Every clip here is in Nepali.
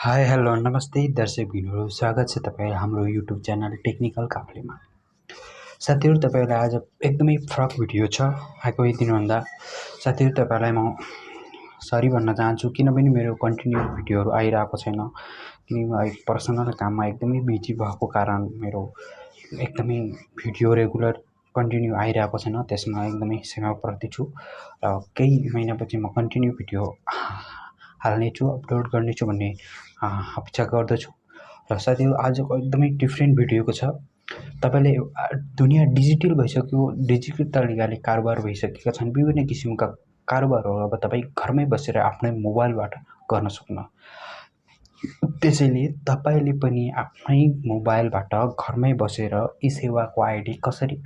हाय हेलो नमस्ते दर्शकबिनहरु स्वागत छ तपाईहरु हाम्रो युट्युब च्यानल टेक्निकल काफ्लेमा। साथीहरु तपाईहरुलाई आज एकदमै फरक भिडियो छ आएको दिनभन्दा। साथीहरु तपाईहरुलाई म सरी भन्न चाहन्छु किनभने मेरो कन्टिन्यू भिडियोहरु आइराको छैन। किनकि म पर्सनल काममा एकदमै बिजी भएको कारण मेरो एकदमै भिडियो रेगुलर कन्टिन्यू आइराको छैन। त्यसमा एकदमै क्षमाप्रति छु र केही महिनापछि म कन्टिन्यू भिडियो हाल्नेछु अपलोड गर्नेछु भन्ने अपेक्षा गर्दछु। र साथीहरु आजको एकदमै डिफरेन्ट भिडियोको छ। तपाईले दुनिया डिजिटल भइसक्यो, डिजिटल तरिकाले कारोबार भइसकेका छन्। विभिन्न किसिमका कारोबारहरु अब तपाई घरमै बसेर आफ्नै मोबाइलबाट गर्न सक्नु। त्यसैले तपाईले पनि आफ्नै मोबाइलबाट घरमै बसेर इसेवाको आईडी कसरी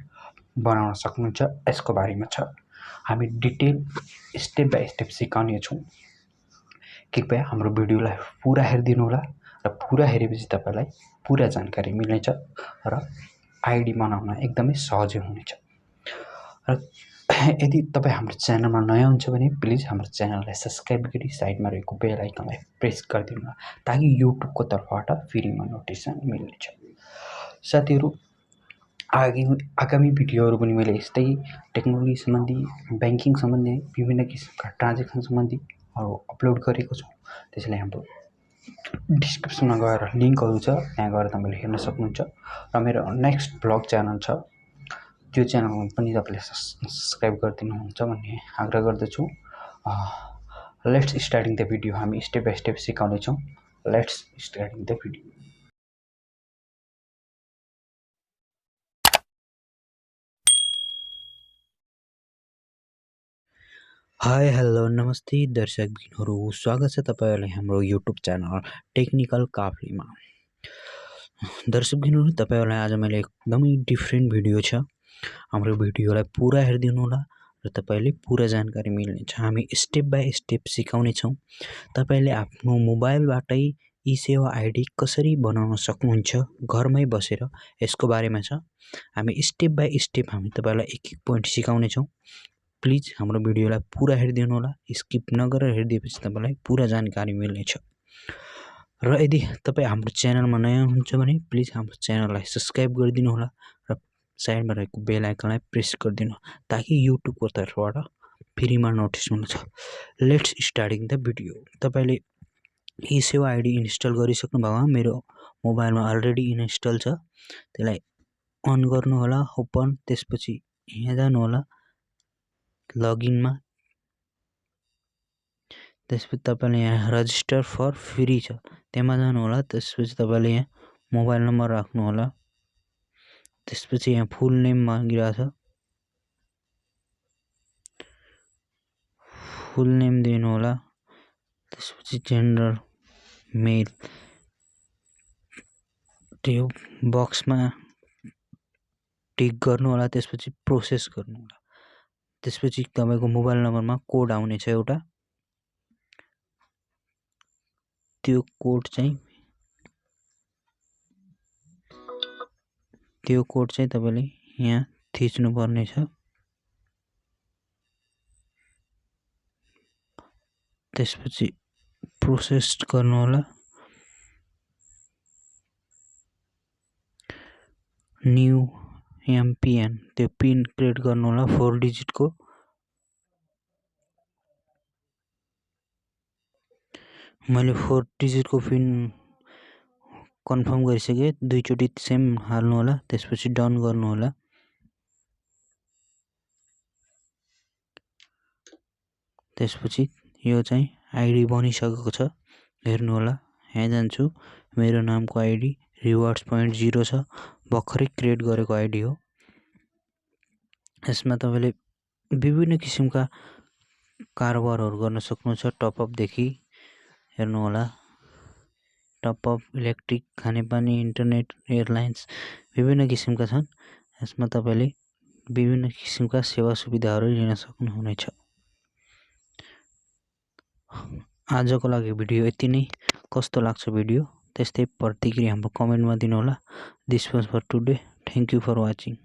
बनाउन सक्नुहुन्छ यसको बारेमा छ। हामी डिटेल स्टेप बाइ स्टेप सिकाउने छौं। कृपया हाम्रो भिडियोलाई पूरा हेरिदिनु होला र पूरा हेरेपछि तपाईलाई पूरा जानकारी मिल्नेछ र आईडी बनाउन एकदमै सहज हुनेछ। र यदि तपाई हाम्रो च्यानलमा नयाँ हुनुहुन्छ भने प्लिज हाम्रो च्यानललाई सब्स्क्राइब गरी साइडमा रहेको बेल आइकनलाई प्रेस गरिदिनु होला ताकि युट्युबको तर्फबाट फ्रीमा नोटिफिकेसन मिल्नेछ। साथीहरु आगामी भिडियोहरु पनि मैले यस्तै टेक्नोलोजी सम्बन्धी, बैंकिङ सम्बन्धी, विभिन्न किसिमका ट्रान्ज्याक्सन सम्बन्धी अपलोड गरेको छु। त्यसैले हाम्रो डिस्क्रिप्सनमा गएर लिंकहरु छ, त्यहाँ गएर तपाईले हेर्न सक्नुहुन्छ। र मेरो नेक्स्ट ब्लग च्यानल छ, त्यो च्यानलमा पनि तपाईले सब्स्क्राइब गरिदिनुहुन्छ भन्ने आग्रह गर्दछु। Let's starting the video. हामी स्टेप बाइ स्टेप सिकाउने छौं। Let's starting the video. Hi hello नमस्ते दर्शकबिनहरु स्वागत छ तपाईहरुलाई हाम्रो युट्युब च्यानल टेक्निकल काफ्लेमा। दर्शकबिनहरु तपाईहरुलाई आज मैले एकदमै डिफरेन्ट भिडियो छ। हाम्रो भिडियोलाई पूरा हेरिदिनु होला र तपाईले पूरा जानकारी मिल्नेछ। हामी स्टेप बाइ स्टेप सिकाउने छौं। तपाईले आफ्नो मोबाइलबाटै इसेवा आईडी कसरी बनाउन सक्नुहुन्छ घरमै बसेर यसको बारेमा छ। हामी स्टेप बाइ स्टेप हामी तपाईलाई एक एक पोइन्ट सिकाउने छौं। प्लिज हाम्रो भिडियोलाई पूरा हेरिदिनु होला। स्किप नगरेर हेरिदिएपछि तपाईलाई पूरा जानकारी मिल्नेछ। र यदि तपाई हाम्रो च्यानलमा नयाँ हुनुहुन्छ भने प्लिज हाम्रो च्यानललाई सब्स्क्राइब गरिदिनु होला र साइडमा रहेको बेल आइकनलाई प्रेस गरिदिनु ताकि युट्युबको तर्फबाट फ्रीमा नोटिस हुनेछ। Let's starting the video. तपाईले इसेवा आईडी इन्स्टल गरिसक्नु भएको मेरो मोबाइलमा अलरेडी इन्स्टल छ। त्यसलाई अन गर्नु होला, ओपन, त्यसपछि यहाँ जानु होला लगइनमा, त्यसपछि तपाईले यहाँ रजिस्टर फर फ्री छ त्यहाँ जानु होला। त्यसपछि तपाईले यहाँ मोबाइल नम्बर राख्नु होला। त्यसपछि यहाँ फुल नेम मागिरहेछ, फुल नेम दिनु होला। त्यसपछि जेन्डर मेल, त्यो बक्समा टिक गर्नु होला। त्यसपछि प्रोसेस गर्नु होला। त्यसपछि तपाईको मोबाइल नम्बरमा कोड आउनेछ एउटा, त्यो कोड चाहिँ तपाईले यहाँ थिच्नु पर्ने छ। त्यसपछि प्रोसेस गर्नु होला। न्यू एमपिएन त्यो पिन क्रिएट गर्नु होला 4 डिजिटको। मैले 4 डिजिटको पिन कन्फर्म गरिसके। दुईचोटी सेम हाल्नु होला। त्यसपछि डन गर्नु होला। त्यसपछि यो चाहिँ आईडी बनिसकेको छ, हेर्नु होला। यहाँ जान्छु, मेरो नामको आईडी रिवार्ड्स पोइन्ट 0 छ, भर्खरै क्रिएट गरेको आईडी हो। यसमा तपाईले विभिन्न किसिमका कारोबारहरु गर्न सक्नुहुन्छ। टपअप देखि हेर्नु होला, टपअप, इलेक्ट्रिक, खानेपानी, इन्टरनेट, एयरलाइन्स विभिन्न किसिमका छन्। यसमा तपाईले विभिन्न किसिमका सेवा सुविधाहरु लिन सक्नुहुनेछ। आजको लागि भिडियो यति नै। कस्तो लाग्छ भिडियो त्यस्तै प्रतिक्रिया हाम्रो कमेन्टमा दिनु होला। This was for today. Thank you for watching.